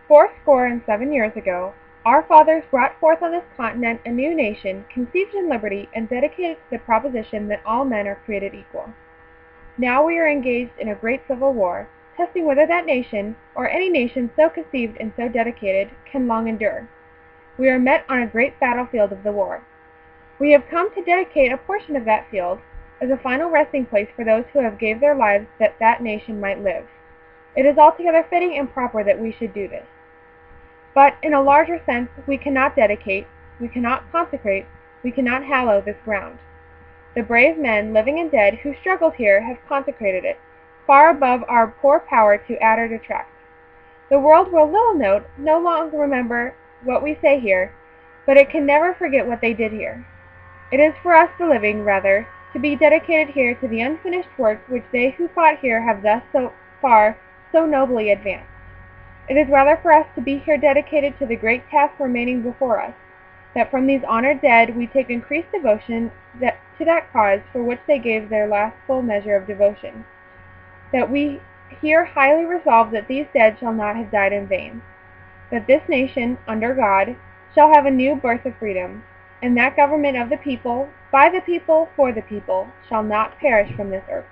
Fourscore and 7 years ago, our fathers brought forth on this continent a new nation, conceived in liberty, and dedicated to the proposition that all men are created equal. Now we are engaged in a great civil war, testing whether that nation, or any nation so conceived and so dedicated, can long endure. We are met on a great battlefield of the war. We have come to dedicate a portion of that field as a final resting place for those who have gave their lives that that nation might live. It is altogether fitting and proper that we should do this. But in a larger sense, we cannot dedicate, we cannot consecrate, we cannot hallow this ground. The brave men, living and dead, who struggled here have consecrated it, far above our poor power to add or detract. The world will little note, no longer remember what we say here, but it can never forget what they did here. It is for us, the living, rather, to be dedicated here to the unfinished work which they who fought here have thus so far so nobly advanced. It is rather for us to be here dedicated to the great task remaining before us, that from these honored dead we take increased devotion to that cause for which they gave their last full measure of devotion, that we here highly resolve that these dead shall not have died in vain, that this nation, under God, shall have a new birth of freedom, and that government of the people, by the people, for the people, shall not perish from this earth.